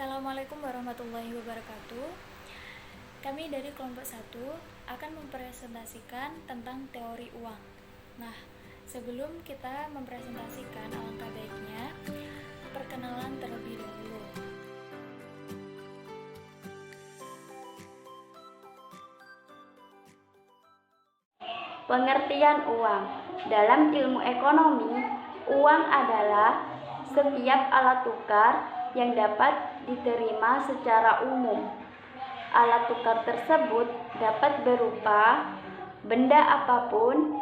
Assalamualaikum warahmatullahi wabarakatuh. Kami dari kelompok 1 akan mempresentasikan tentang teori uang. Nah, sebelum kita mempresentasikan, alangkah baiknya perkenalan terlebih dahulu. Pengertian uang. Dalam ilmu ekonomi, uang adalah setiap alat tukar yang dapat diterima secara umum. Alat tukar tersebut dapat berupa benda apapun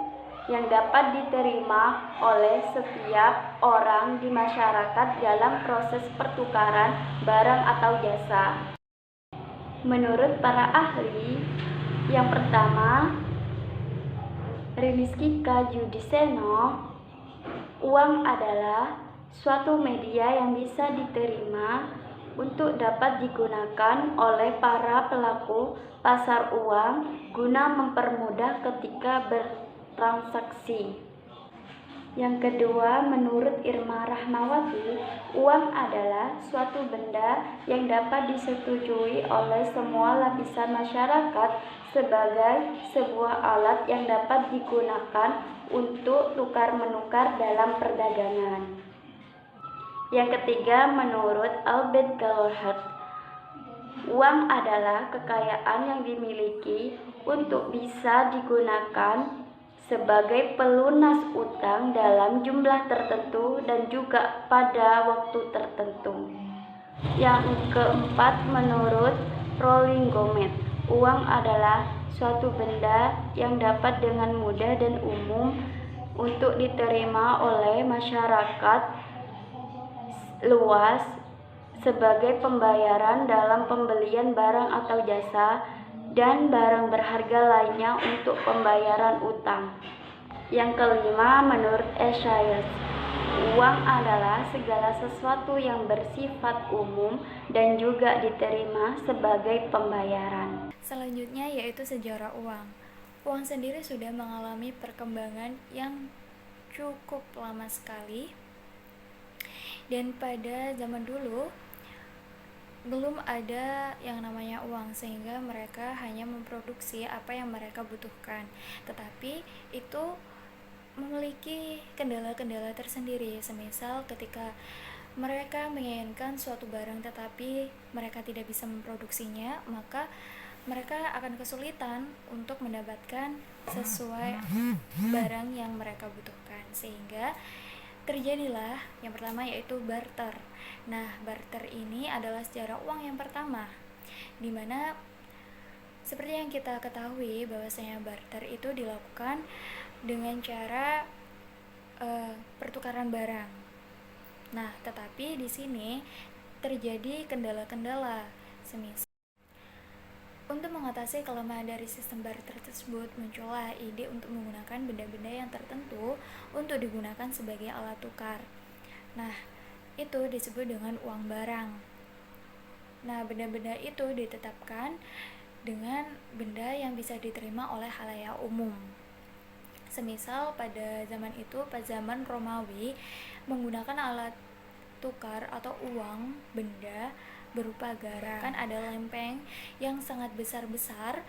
yang dapat diterima oleh setiap orang di masyarakat dalam proses pertukaran barang atau jasa. Menurut para ahli, yang pertama, Rizky Kajudiseno, uang adalah suatu media yang bisa diterima untuk dapat digunakan oleh para pelaku pasar uang guna mempermudah ketika bertransaksi. Yang kedua, menurut Irma Rahmawati, uang adalah suatu benda yang dapat disetujui oleh semua lapisan masyarakat sebagai sebuah alat yang dapat digunakan untuk tukar-menukar dalam perdagangan. Yang ketiga, menurut Albert Gallagher, uang adalah kekayaan yang dimiliki untuk bisa digunakan sebagai pelunas utang dalam jumlah tertentu dan juga pada waktu tertentu. Yang keempat, menurut Rolling Gomez, uang adalah suatu benda yang dapat dengan mudah dan umum untuk diterima oleh masyarakat luas sebagai pembayaran dalam pembelian barang atau jasa dan barang berharga lainnya untuk pembayaran utang. Yang kelima, menurut Esaias, uang adalah segala sesuatu yang bersifat umum dan juga diterima sebagai pembayaran. Selanjutnya yaitu sejarah uang. Uang sendiri sudah mengalami perkembangan yang cukup lama sekali. Dan pada zaman dulu belum ada yang namanya uang, sehingga mereka hanya memproduksi apa yang mereka butuhkan. Tetapi itu memiliki kendala-kendala tersendiri, semisal ketika mereka menginginkan suatu barang tetapi mereka tidak bisa memproduksinya, maka mereka akan kesulitan untuk mendapatkan sesuai barang yang mereka butuhkan, sehingga terjadilah yang pertama yaitu barter. Nah, barter ini adalah sejarah uang yang pertama, dimana seperti yang kita ketahui bahwasanya barter itu dilakukan dengan cara pertukaran barang. Nah, tetapi di sini terjadi kendala-kendala, semisal untuk mengatasi kelemahan dari sistem barter tersebut, muncullah ide untuk menggunakan benda-benda yang tertentu untuk digunakan sebagai alat tukar. Nah, itu disebut dengan uang barang. Nah, benda-benda itu ditetapkan dengan benda yang bisa diterima oleh khalayak umum. Semisal pada zaman itu, pada zaman Romawi, menggunakan alat tukar atau uang benda berupa garam. Kan ada lempeng yang sangat besar-besar,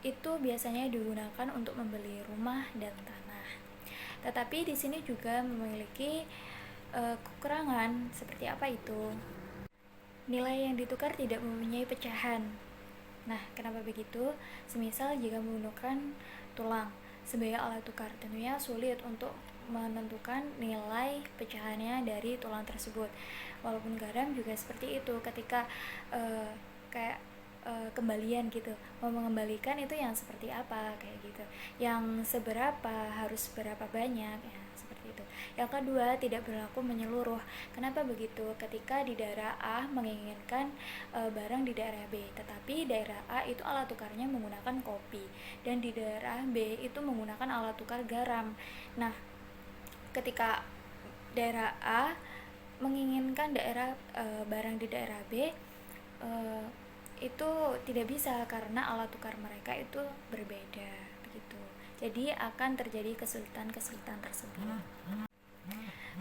itu biasanya digunakan untuk membeli rumah dan tanah. Tetapi di sini juga memiliki kekurangan. Seperti apa itu? Nilai yang ditukar tidak mempunyai pecahan. Nah, kenapa begitu? Semisal jika menggunakan tulang sebagai alat tukar, tentunya sulit untuk menentukan nilai pecahannya dari tulang tersebut. Walaupun garam juga seperti itu, ketika kembalian gitu, mau mengembalikan itu yang seperti apa, kayak gitu, yang seberapa, harus berapa banyak ya, seperti itu. Yang kedua, tidak berlaku menyeluruh. Kenapa begitu? Ketika di daerah A menginginkan barang di daerah B, tetapi daerah A itu alat tukarnya menggunakan kopi, dan di daerah B itu menggunakan alat tukar garam. Nah, ketika daerah A menginginkan barang di daerah B, itu tidak bisa karena alat tukar mereka itu berbeda, begitu. Jadi akan terjadi kesulitan-kesulitan tersebut.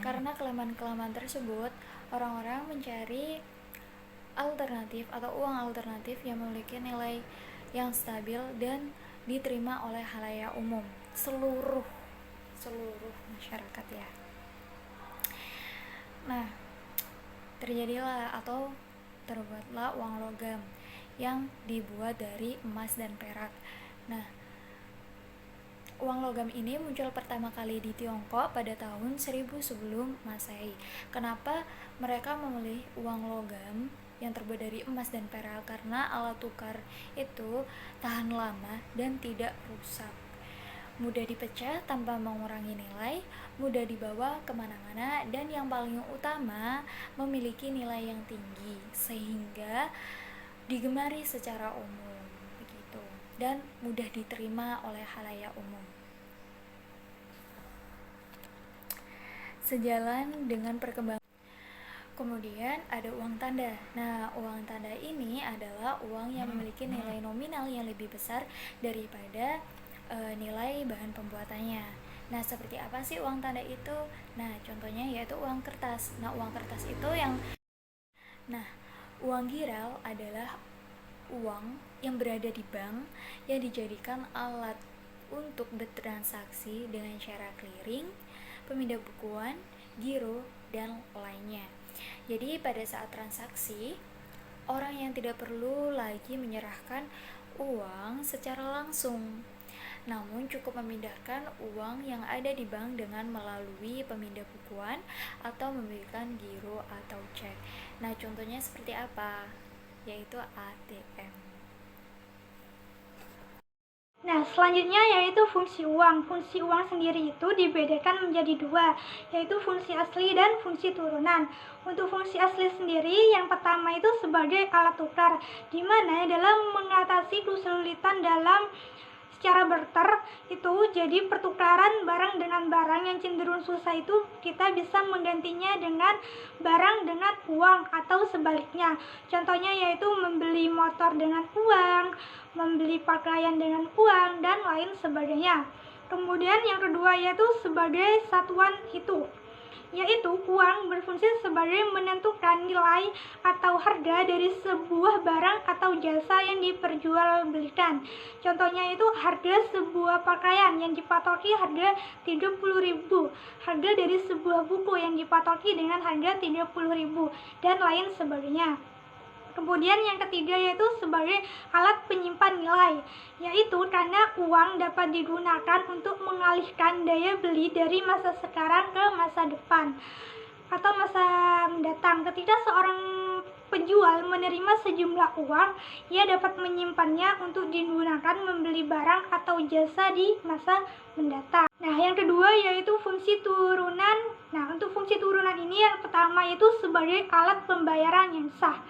Karena kelemahan-kelemahan tersebut, orang-orang mencari alternatif atau uang alternatif yang memiliki nilai yang stabil dan diterima oleh khalayak umum, seluruh masyarakat ya. Nah, terjadilah atau terbuatlah uang logam yang dibuat dari emas dan perak. Nah, uang logam ini muncul pertama kali di Tiongkok pada tahun 1000 sebelum Masehi. Kenapa mereka memilih uang logam yang terbuat dari emas dan perak? Karena alat tukar itu tahan lama dan tidak rusak, mudah dipecah tanpa mengurangi nilai, mudah dibawa kemana-mana, dan yang paling utama memiliki nilai yang tinggi sehingga digemari secara umum begitu dan mudah diterima oleh khalayak umum. Sejalan dengan perkembangan, kemudian ada uang tanda. Nah, uang tanda ini adalah uang yang memiliki nilai nominal yang lebih besar daripada nilai bahan pembuatannya. Nah, seperti apa sih uang tanda itu? Nah, contohnya yaitu uang kertas. Nah, uang kertas itu uang giral adalah uang yang berada di bank yang dijadikan alat untuk bertransaksi dengan cara clearing, pemindah bukuan, giro, dan lainnya. Jadi pada saat transaksi, orang yang tidak perlu lagi menyerahkan uang secara langsung, namun cukup memindahkan uang yang ada di bank dengan melalui pemindah bukuan atau memberikan giro atau cek. Nah, contohnya seperti apa? Yaitu ATM. Nah, selanjutnya yaitu fungsi uang. Fungsi uang sendiri itu dibedakan menjadi dua, yaitu fungsi asli dan fungsi turunan. Untuk fungsi asli sendiri, yang pertama itu sebagai alat tukar, di mana dalam mengatasi kesulitan dalam secara barter itu, jadi pertukaran barang dengan barang yang cenderung susah itu kita bisa menggantinya dengan barang dengan uang atau sebaliknya. Contohnya yaitu membeli motor dengan uang, membeli pakaian dengan uang, dan lain sebagainya. Kemudian yang kedua yaitu sebagai satuan hitung, yaitu uang berfungsi sebagai menentukan nilai atau harga dari sebuah barang atau jasa yang diperjualbelikan. Contohnya itu harga sebuah pakaian yang dipatoki harga 30.000, harga dari sebuah buku yang dipatoki dengan harga 30.000, dan lain sebagainya. Kemudian yang ketiga yaitu sebagai alat penyimpan nilai, yaitu karena uang dapat digunakan untuk mengalihkan daya beli dari masa sekarang ke masa depan atau masa mendatang. Ketika seorang penjual menerima sejumlah uang, ia dapat menyimpannya untuk digunakan membeli barang atau jasa di masa mendatang. Nah, yang kedua yaitu fungsi turunan. Nah, untuk fungsi turunan ini yang pertama yaitu sebagai alat pembayaran yang sah.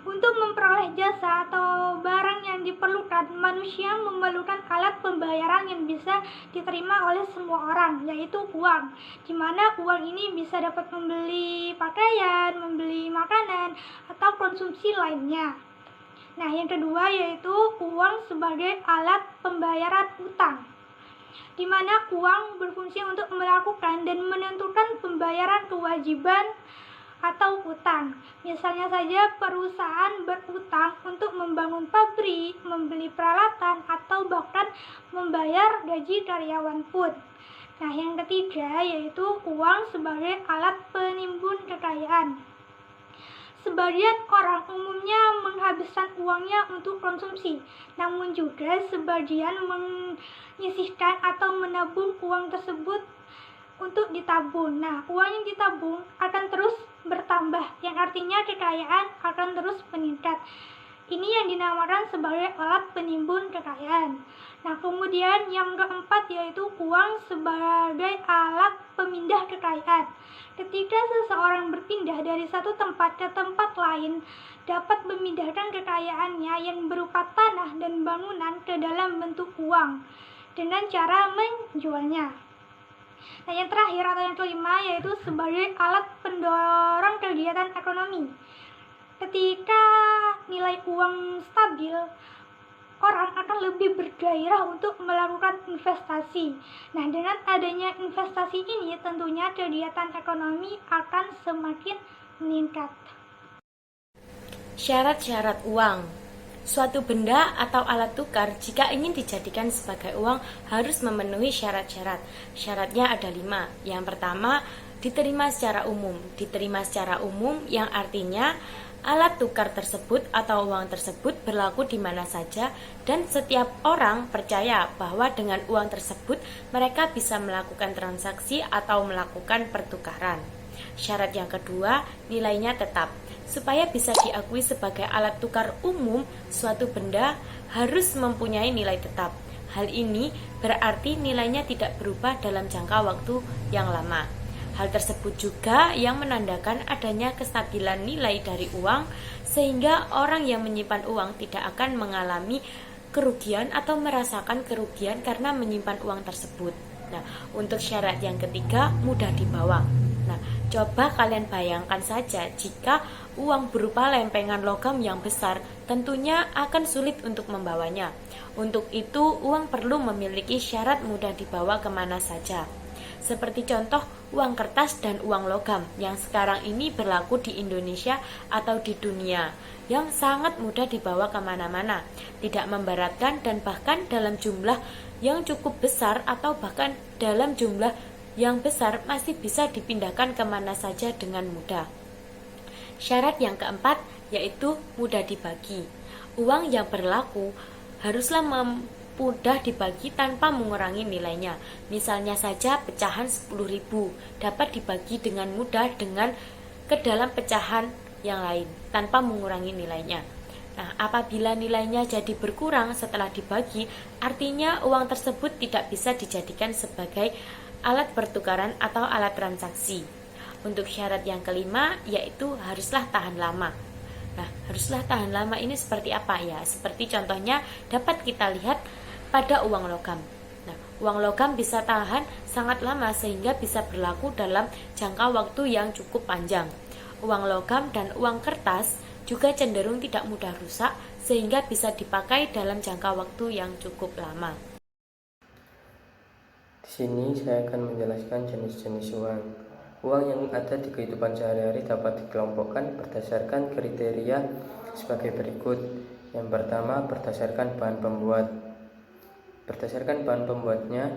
Untuk memperoleh jasa atau barang yang diperlukan, manusia memerlukan alat pembayaran yang bisa diterima oleh semua orang, yaitu uang, di mana uang ini bisa dapat membeli pakaian, membeli makanan, atau konsumsi lainnya. Nah, yang kedua yaitu uang sebagai alat pembayaran utang, di mana uang berfungsi untuk melakukan dan menentukan pembayaran kewajiban atau utang. Misalnya saja perusahaan berutang untuk membangun pabrik, membeli peralatan, atau bahkan membayar gaji karyawan pun. Nah, yang ketiga yaitu uang sebagai alat penimbun kekayaan. Sebagian orang umumnya menghabiskan uangnya untuk konsumsi, namun juga sebagian menyisihkan atau menabung uang tersebut untuk ditabung. Nah, uang yang ditabung akan terus bertambah, yang artinya kekayaan akan terus meningkat. Ini yang dinamakan sebagai alat penimbun kekayaan. Nah, kemudian yang keempat yaitu uang sebagai alat pemindah kekayaan. Ketika seseorang berpindah dari satu tempat ke tempat lain, dapat memindahkan kekayaannya yang berupa tanah dan bangunan ke dalam bentuk uang dengan cara menjualnya. Nah, yang terakhir atau yang kelima yaitu sebagai alat pendorong kegiatan ekonomi. Ketika nilai uang stabil, orang akan lebih bergairah untuk melakukan investasi. Nah, dengan adanya investasi ini tentunya kegiatan ekonomi akan semakin meningkat. Syarat-syarat uang. Suatu benda atau alat tukar jika ingin dijadikan sebagai uang harus memenuhi syarat-syarat. Syaratnya ada 5. Yang pertama, diterima secara umum. Diterima secara umum yang artinya alat tukar tersebut atau uang tersebut berlaku di mana saja dan setiap orang percaya bahwa dengan uang tersebut mereka bisa melakukan transaksi atau melakukan pertukaran. Syarat yang kedua, nilainya tetap. Supaya bisa diakui sebagai alat tukar umum, suatu benda harus mempunyai nilai tetap. Hal ini berarti nilainya tidak berubah dalam jangka waktu yang lama. Hal tersebut juga yang menandakan adanya kestabilan nilai dari uang, sehingga orang yang menyimpan uang tidak akan mengalami kerugian atau merasakan kerugian karena menyimpan uang tersebut. Nah, untuk syarat yang ketiga, mudah dibawa. Nah, coba kalian bayangkan saja jika uang berupa lempengan logam yang besar, tentunya akan sulit untuk membawanya. Untuk itu, uang perlu memiliki syarat mudah dibawa kemana saja. Seperti contoh uang kertas dan uang logam yang sekarang ini berlaku di Indonesia atau di dunia, yang sangat mudah dibawa kemana-mana, tidak memberatkan dan bahkan dalam jumlah yang cukup besar atau bahkan dalam jumlah yang besar masih bisa dipindahkan kemana saja dengan mudah. Syarat yang keempat yaitu mudah dibagi. Uang yang berlaku haruslah mudah dibagi tanpa mengurangi nilainya. Misalnya saja pecahan 10.000 dapat dibagi dengan mudah dengan ke dalam pecahan yang lain tanpa mengurangi nilainya. Nah, apabila nilainya jadi berkurang setelah dibagi, artinya uang tersebut tidak bisa dijadikan sebagai alat pertukaran atau alat transaksi. Untuk syarat yang kelima yaitu haruslah tahan lama. Nah, haruslah tahan lama ini seperti apa ya? Seperti contohnya dapat kita lihat pada uang logam. Nah, uang logam bisa tahan sangat lama sehingga bisa berlaku dalam jangka waktu yang cukup panjang. Uang logam dan uang kertas juga cenderung tidak mudah rusak sehingga bisa dipakai dalam jangka waktu yang cukup lama. Di sini saya akan menjelaskan jenis-jenis uang. Uang yang ada di kehidupan sehari-hari dapat dikelompokkan berdasarkan kriteria sebagai berikut. Yang pertama, berdasarkan bahan pembuat. Berdasarkan bahan pembuatnya,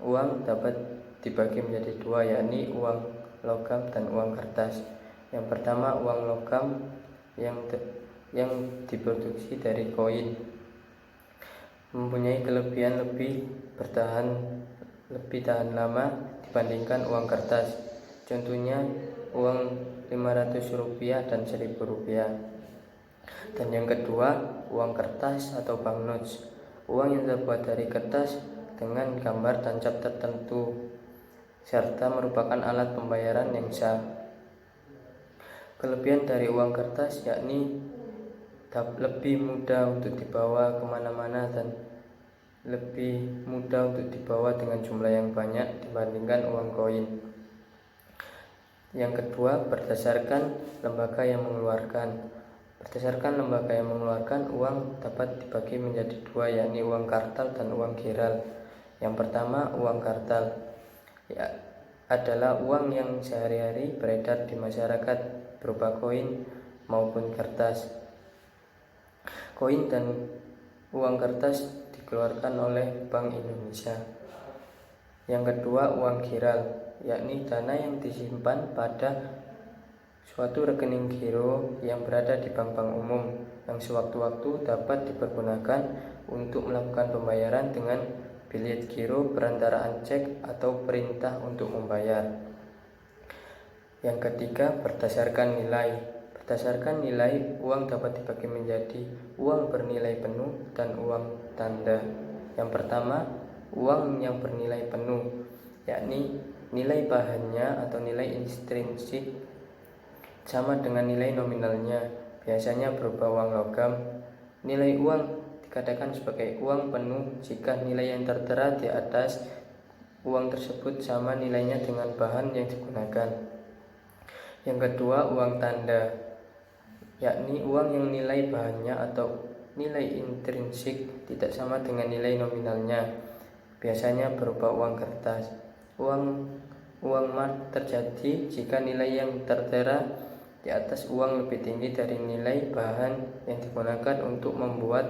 uang dapat dibagi menjadi 2, yakni uang logam dan uang kertas. Yang pertama, uang logam yang diproduksi dari koin, mempunyai kelebihan lebih tahan lama dibandingkan uang kertas. Contohnya uang Rp500 dan Rp1.000. Dan yang kedua, uang kertas atau banknotes, uang yang terbuat dari kertas dengan gambar dan cap tertentu serta merupakan alat pembayaran yang sah. Kelebihan dari uang kertas yakni lebih mudah untuk dibawa kemana-mana dan lebih mudah untuk dibawa dengan jumlah yang banyak dibandingkan uang koin. Yang kedua, berdasarkan lembaga yang mengeluarkan. Berdasarkan lembaga yang mengeluarkan, uang dapat dibagi menjadi 2, yakni uang kartal dan uang giral. Yang pertama, uang kartal adalah uang yang sehari-hari beredar di masyarakat berupa koin maupun kertas. Koin dan uang kertas dikeluarkan oleh Bank Indonesia. Yang kedua, uang giral, yakni dana yang disimpan pada suatu rekening giro yang berada di bank-bank umum yang sewaktu-waktu dapat dipergunakan untuk melakukan pembayaran dengan bilet giro, perantaraan cek atau perintah untuk membayar. Yang ketiga, berdasarkan nilai. Berdasarkan nilai, uang dapat dibagi menjadi uang bernilai penuh dan uang tanda. Yang pertama, uang yang bernilai penuh, yakni nilai bahannya atau nilai intrinsik sama dengan nilai nominalnya, biasanya berupa uang logam. Nilai uang dikatakan sebagai uang penuh jika nilai yang tertera di atas uang tersebut sama nilainya dengan bahan yang digunakan. Yang kedua, uang tanda, yakni uang yang nilai bahannya atau nilai intrinsik tidak sama dengan nilai nominalnya, biasanya berupa uang kertas. Uang mark terjadi jika nilai yang tertera Di atas uang lebih tinggi dari nilai bahan yang digunakan untuk membuat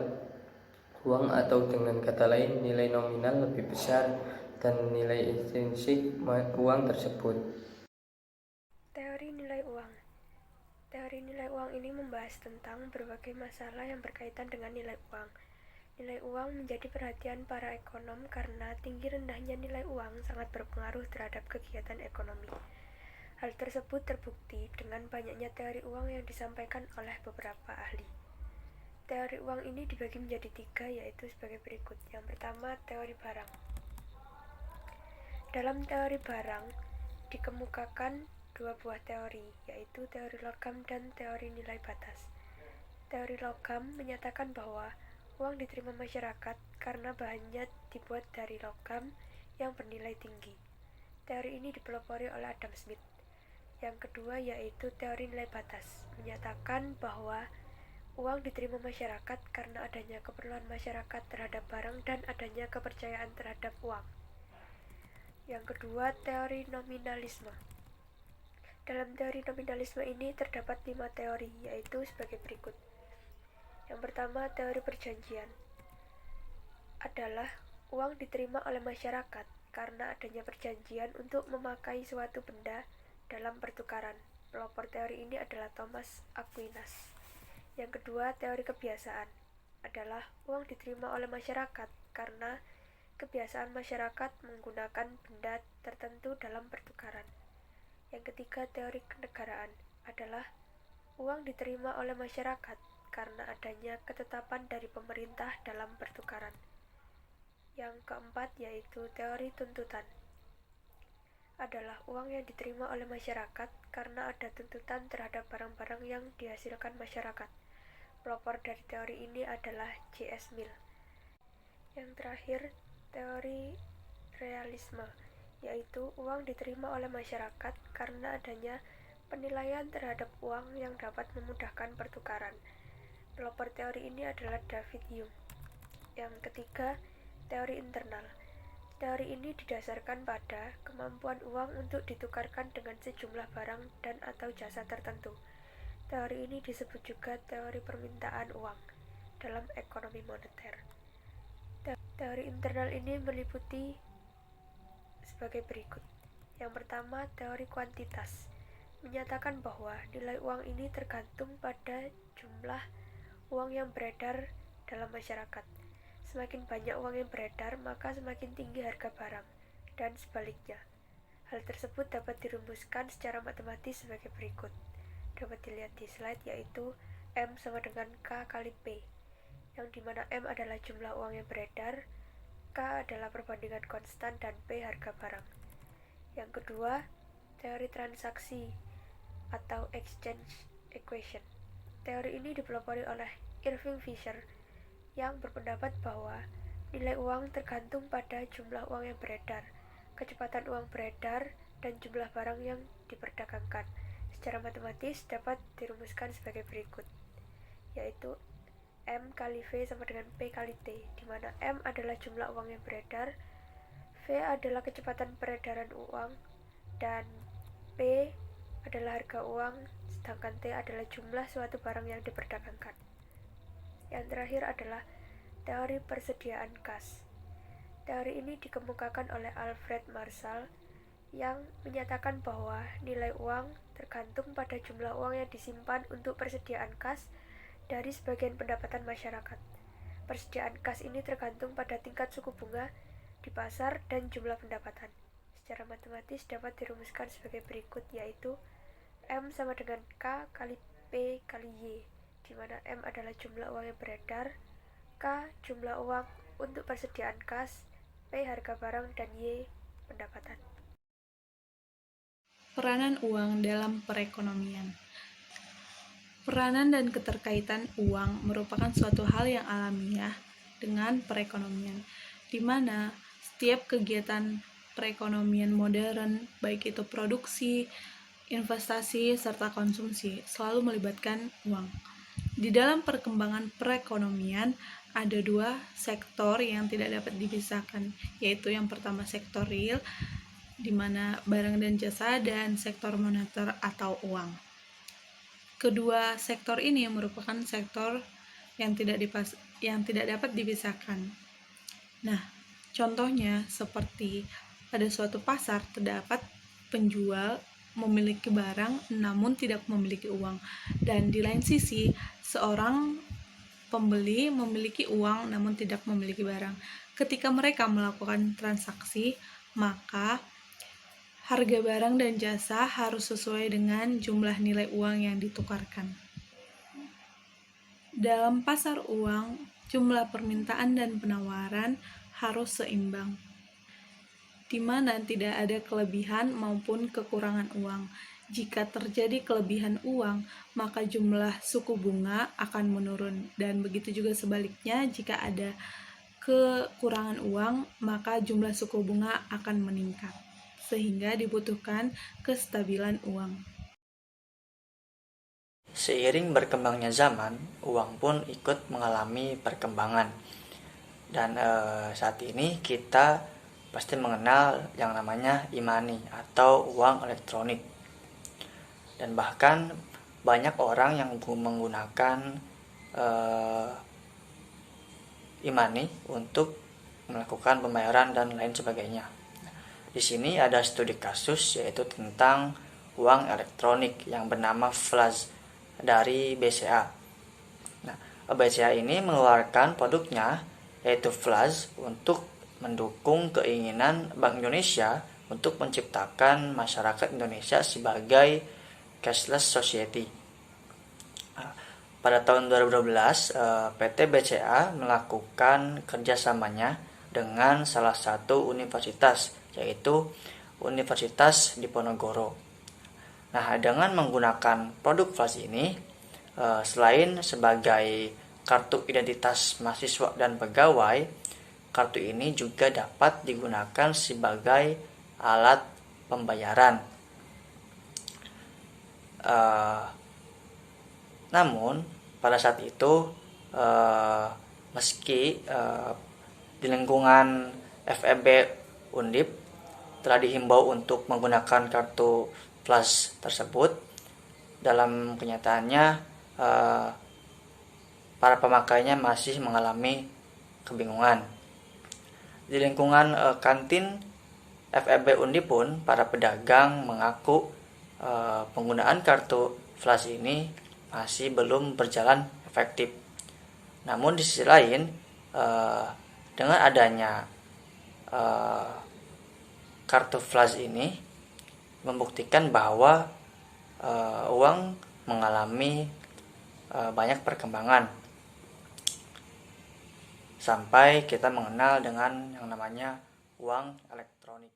uang, atau dengan kata lain nilai nominal lebih besar dan nilai intrinsik uang tersebut. Teori nilai uang. Teori nilai uang ini membahas tentang berbagai masalah yang berkaitan dengan nilai uang. Nilai uang menjadi perhatian para ekonom karena tinggi rendahnya nilai uang sangat berpengaruh terhadap kegiatan ekonomi. Hal tersebut terbukti dengan banyaknya teori uang yang disampaikan oleh beberapa ahli. Teori uang ini dibagi menjadi 3, yaitu sebagai berikut. Yang pertama, teori barang. Dalam teori barang dikemukakan 2 buah teori, yaitu teori logam dan teori nilai batas. Teori logam menyatakan bahwa uang diterima masyarakat karena bahannya dibuat dari logam yang bernilai tinggi. Teori ini dipelopori oleh Adam Smith. Yang kedua yaitu teori nilai batas, menyatakan bahwa uang diterima masyarakat karena adanya keperluan masyarakat terhadap barang dan adanya kepercayaan terhadap uang. Yang kedua, teori nominalisme. Dalam teori nominalisme ini terdapat 5 teori, yaitu sebagai berikut. Yang pertama, teori perjanjian adalah uang diterima oleh masyarakat karena adanya perjanjian untuk memakai suatu benda dalam pertukaran. Pelopor teori ini adalah Thomas Aquinas. Yang kedua, teori kebiasaan adalah uang diterima oleh masyarakat karena kebiasaan masyarakat menggunakan benda tertentu dalam pertukaran. Yang ketiga, teori kenegaraan adalah uang diterima oleh masyarakat karena adanya ketetapan dari pemerintah dalam pertukaran. Yang keempat yaitu teori tuntutan adalah uang yang diterima oleh masyarakat karena ada tuntutan terhadap barang-barang yang dihasilkan masyarakat. Pelopor dari teori ini adalah J.S. Mill. Yang terakhir, teori realisme, yaitu uang diterima oleh masyarakat karena adanya penilaian terhadap uang yang dapat memudahkan pertukaran. Pelopor teori ini adalah David Hume. Yang ketiga, teori internal. Teori ini didasarkan pada kemampuan uang untuk ditukarkan dengan sejumlah barang dan atau jasa tertentu. Teori ini disebut juga teori permintaan uang dalam ekonomi moneter. Teori internal ini meliputi sebagai berikut. Yang pertama, teori kuantitas menyatakan bahwa nilai uang ini tergantung pada jumlah uang yang beredar dalam masyarakat. Semakin banyak uang yang beredar, maka semakin tinggi harga barang, dan sebaliknya. Hal tersebut dapat dirumuskan secara matematis sebagai berikut. Dapat dilihat di slide, yaitu M sama dengan K kali P, yang dimana M adalah jumlah uang yang beredar, K adalah perbandingan konstan, dan P harga barang. Yang kedua, teori transaksi atau exchange equation. Teori ini dipelopori oleh Irving Fisher, yang berpendapat bahwa nilai uang tergantung pada jumlah uang yang beredar, kecepatan uang beredar, dan jumlah barang yang diperdagangkan. Secara matematis dapat dirumuskan sebagai berikut, yaitu M kali V sama dengan P kali T, di mana M adalah jumlah uang yang beredar, V adalah kecepatan peredaran uang, dan P adalah harga uang, sedangkan T adalah jumlah suatu barang yang diperdagangkan. Yang terakhir adalah teori persediaan kas. Teori ini dikemukakan oleh Alfred Marshall yang menyatakan bahwa nilai uang tergantung pada jumlah uang yang disimpan untuk persediaan kas dari sebagian pendapatan masyarakat. Persediaan kas ini tergantung pada tingkat suku bunga di pasar dan jumlah pendapatan. Secara matematis dapat dirumuskan sebagai berikut, yaitu M sama dengan K kali P kali Y, di mana M adalah jumlah uang yang beredar, K jumlah uang untuk persediaan kas, P harga barang, dan Y pendapatan. Peranan uang dalam perekonomian. Peranan dan keterkaitan uang merupakan suatu hal yang alamiah dengan perekonomian, di mana setiap kegiatan perekonomian modern, baik itu produksi, investasi, serta konsumsi, selalu melibatkan uang. Di dalam perkembangan perekonomian, ada 2 sektor yang tidak dapat dipisahkan, yaitu yang pertama sektor real, di mana barang dan jasa, dan sektor moneter atau uang. Kedua sektor ini merupakan sektor yang tidak dapat dipisahkan. Nah, contohnya seperti pada suatu pasar terdapat penjual memiliki barang namun tidak memiliki uang, dan di lain sisi seorang pembeli memiliki uang namun tidak memiliki barang. Ketika mereka melakukan transaksi, maka harga barang dan jasa harus sesuai dengan jumlah nilai uang yang ditukarkan. Dalam pasar uang, jumlah permintaan dan penawaran harus seimbang, di mana tidak ada kelebihan maupun kekurangan uang. Jika terjadi kelebihan uang, maka jumlah suku bunga akan menurun, dan begitu juga sebaliknya, jika ada kekurangan uang, maka jumlah suku bunga akan meningkat, sehingga dibutuhkan kestabilan uang. Seiring berkembangnya zaman, uang pun ikut mengalami perkembangan. Dan saat ini kita pasti mengenal yang namanya e-money atau uang elektronik. Dan bahkan banyak orang yang menggunakan e-money untuk melakukan pembayaran dan lain sebagainya. Di sini ada studi kasus yaitu tentang uang elektronik yang bernama Flash dari BCA. Nah, BCA ini mengeluarkan produknya yaitu Flash untuk mendukung keinginan Bank Indonesia untuk menciptakan masyarakat Indonesia sebagai cashless society. Pada tahun 2012, PT BCA melakukan kerjasamanya dengan salah satu universitas, yaitu Universitas Diponegoro. Nah, dengan menggunakan produk Flash ini, selain sebagai kartu identitas mahasiswa dan pegawai, kartu ini juga dapat digunakan sebagai alat pembayaran. Namun pada saat itu meski di lingkungan FEB Undip telah dihimbau untuk menggunakan kartu Flash tersebut, dalam kenyataannya para pemakainya masih mengalami kebingungan. Di lingkungan kantin FEB Undip pun para pedagang mengaku penggunaan kartu Flash ini masih belum berjalan efektif. Namun di sisi lain, dengan adanya kartu Flash ini membuktikan bahwa uang mengalami banyak perkembangan sampai kita mengenal dengan yang namanya uang elektronik.